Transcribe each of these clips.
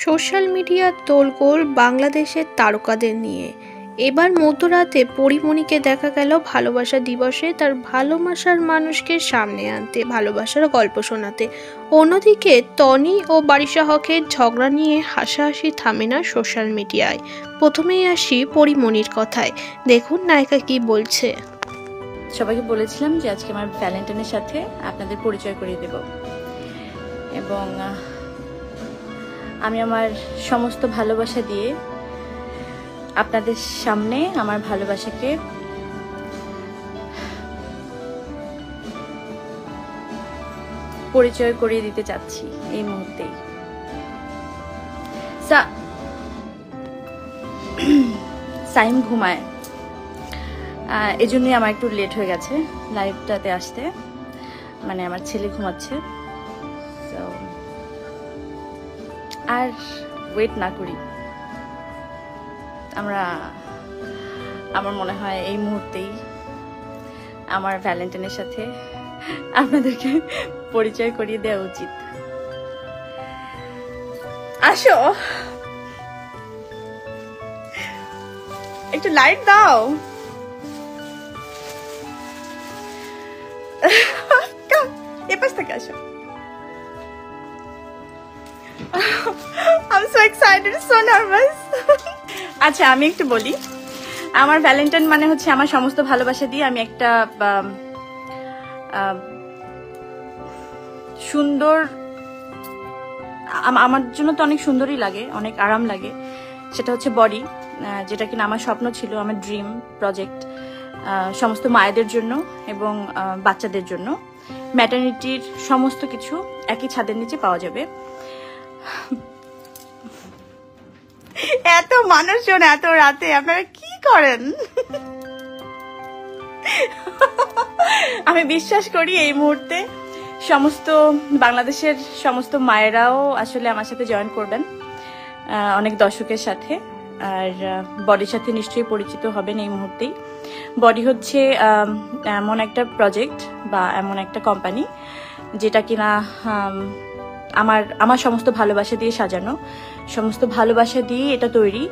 Social মিডিয়ার তোলগোল বাংলাদেশের তারকাদের নিয়ে। এবার মধ্যরাতে পরীমনিকে দেখা গেল ভালোবাসা দিবসে তার ভালোবাসার মানুষকে সামনে আনতে, ভালোবাসার গল্প শোনাতে। অন্যদিকে টনি ও বারিশা হকের ঝগড়া নিয়ে হাসাহাসি থামে না সোশ্যাল মিডিয়ায়। প্রথমেই আসি পরীমনির কথায়, দেখুন নায়িকা কি বলছে। সবাইকে বলেছিলাম যে আজকে আমার ভ্যালেন্টাইনের সাথে আপনাদের পরিচয় করিয়ে দেব, এবং আমি আমার সমস্ত ভালোবাসা দিয়ে আপনাদের সামনে আমার ভালোবাসাকে পরিচয় করিয়ে দিতে চাচ্ছি এই মুহূর্তেই। সাইম ঘুমায়, এজন্যই আমার একটু লেট হয়ে গেছে লাইভটাতে আসতে, মানে আমার ছেলে ঘুমাচ্ছে। আর ওয়েট না করি, আমার মনে হয় এই মুহূর্তেই আমার ভ্যালেন্টাইনের সাথে আপনাদেরকে পরিচয় করিয়ে দেওয়া উচিত। আসো, একটু লাইট দাও। এ পাশ থেকে আসো। I'm so excited, so nervous. আচ্ছা, আমি একটু বলি, আমার ভ্যালেন্টাইন মানে হচ্ছে আমার সমস্ত ভালোবাসা দিয়ে আমি একটা সুন্দর, আমার জন্য তো অনেক সুন্দরই লাগে, অনেক আরাম লাগে, সেটা হচ্ছে বডি, যেটা কিনা আমার স্বপ্ন ছিল, আমার ড্রিম প্রজেক্ট সমস্ত মায়েদের জন্য এবং বাচ্চাদের জন্য। ম্যাটারনিটির সমস্ত কিছু একই ছাদের নিচে পাওয়া যাবে। এত মানুষজন এত রাতে আপনারা কি করেন? আমি বিশ্বাস করি এই মুহূর্তে সমস্ত বাংলাদেশের সমস্ত মায়েরাও আসলে আমার সাথে জয়েন করবেন, অনেক দর্শকের সাথে। আর বডির সাথে নিশ্চয়ই পরিচিত হবেন এই মুহূর্তেই। বডি হচ্ছে এমন একটা প্রজেক্ট বা এমন একটা কোম্পানি যেটা কিনা আমার সমস্ত ভালোবাসা দিয়ে সাজানো, সমস্ত ভালোবাসা দিয়ে এটা তৈরি,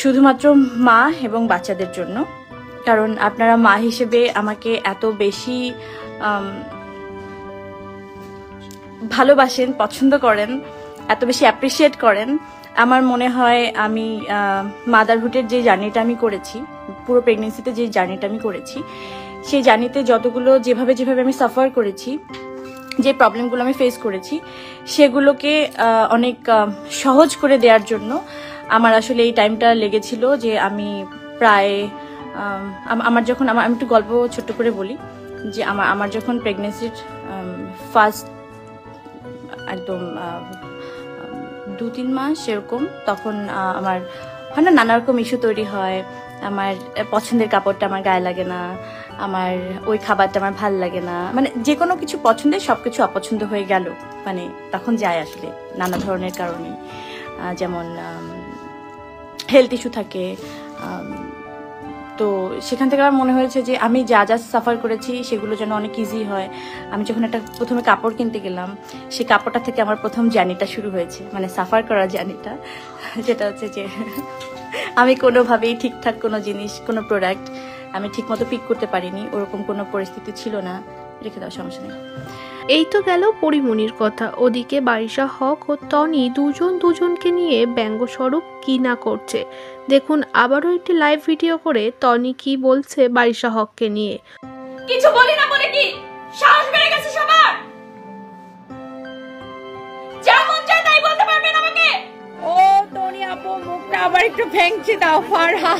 শুধুমাত্র মা এবং বাচ্চাদের জন্য। কারণ আপনারা মা হিসেবে আমাকে এত বেশি ভালোবাসেন, পছন্দ করেন, এত বেশি অ্যাপ্রিসিয়েট করেন। আমার মনে হয় আমি মাদারহুডের যে জার্নিটা আমি করেছি, পুরো প্রেগনেন্সিতে যে জার্নিটা আমি করেছি, সেই জার্নিতে যতগুলো যেভাবে আমি সাফার করেছি, যে প্রবলেমগুলো আমি ফেস করেছি, সেগুলোকে অনেক সহজ করে দেওয়ার জন্য আমার আসলে এই টাইমটা লেগেছিল। যে আমি প্রায় আমার যখন আমি একটু গল্প ছোট্ট করে বলি, যে আমার যখন প্রেগনেন্সির ফার্স্ট একদম 2-3 মাস সেরকম, তখন আমার হয় না নানা রকম ইস্যু তৈরি হয়। আমার পছন্দের কাপড়টা আমার গায়ে লাগে না, আমার ওই খাবারটা আমার ভাল লাগে না, মানে যে কোনো কিছু পছন্দের সবকিছু অপছন্দ হয়ে গেল, মানে তখন যায় আসলে নানা ধরনের কারণে, যেমন হেলথ ইস্যু থাকে। তো সেখান থেকে আমার মনে হয়েছে যে আমি যা সাফার করেছি সেগুলো যেন অনেক ইজি হয়। আমি যখন একটা প্রথমে কাপড় কিনতে গেলাম, সেই কাপড়টা থেকে আমার প্রথম জার্নিটা শুরু হয়েছে, মানে সাফার করার জার্নিটা, যেটা হচ্ছে যে আমি কোনোভাবেই ঠিকঠাক কোনো জিনিস, কোনো প্রোডাক্ট আমি ঠিকমতো পিক করতে পারিনি, ওরকম কোনো পরিস্থিতি ছিল না। রেখে দাও, সমস্যা নেই। এই তো গেল পরীমনির কথা। ওদিকে বারিশা হক ও টনি দুজনকে নিয়ে ব্যঙ্গস্বরূপ কি না করছে। দেখুন আবারও একটি লাইভ ভিডিও করে টনি কি বলছে বারিশা হককে নিয়ে। কিছু বলি না বলে কি সাহস বেড়ে গেছে সবার? যেমন চাই তাই বলতে পারবেন আমাকে? ও টনি আপু, মুখটা আবার একটু ভেঙচি দাও। ফারহা,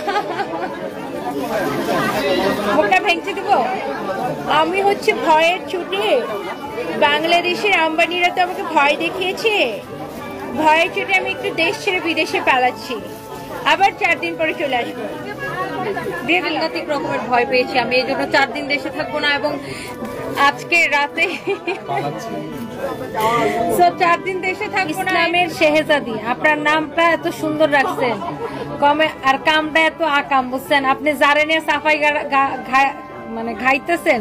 মুখটা ভেঙচি দিব। আমি হচ্ছে ভয়ের ছুটে, বাংলাদেশের আম্বানিরা তো আমাকে ভয় দেখিয়েছে, ভয়ের ছুটে আমি একটু দেশ ছেড়ে বিদেশে পালাচ্ছি, আবার 4 দিন পরে চলে আসবো। সাংঘাতিক রকমের ভয় পেয়েছি আমি, এই জন্য 4 দিন দেশে থাকবো না, এবং আজকে রাতে 4 দিন দেশে থাকবো না। ইসলামের শেহজাদি, আপনার নামটা এত সুন্দর রাখছেন, কমে আর কামটা এত আকাম, বুঝছেন? আপনি যারে নিয়ে সাফাই মানে ঘাইতেছেন,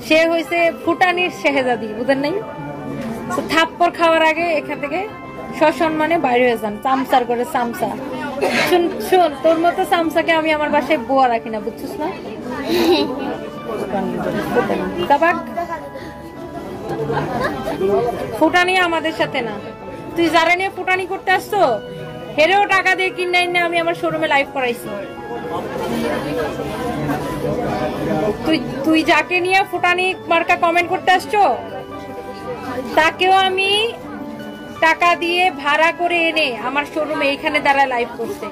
সে হয়েছে ফুটানির শেহজাদি, বুঝেন নাই? থাপ্পড় খাওয়ার আগে এখান থেকে সসম্মানে বাইরে হয়ে যান, চামচার করে চামচা। শুন শুন, তোর মতো চামচাকে আমি আমার বাসায় বোয়া রাখি না, বুঝছিস না? কাবাক ফুটানি আমাদের সাথে না। তুই যারা নিয়ে ফুটানি করতে আসছো, হেরেও টাকা দিয়ে কিনে না আমি আমার শোরুমে লাইভ করাইছি। তুই যাকে নিয়ে ফুটানি মার্কা কমেন্ট করতে আসছো, তাকেও আমি টাকা দিয়ে ভাড়া করে এনে আমার শোরুমে এইখানে দ্বারা লাইভ করতে।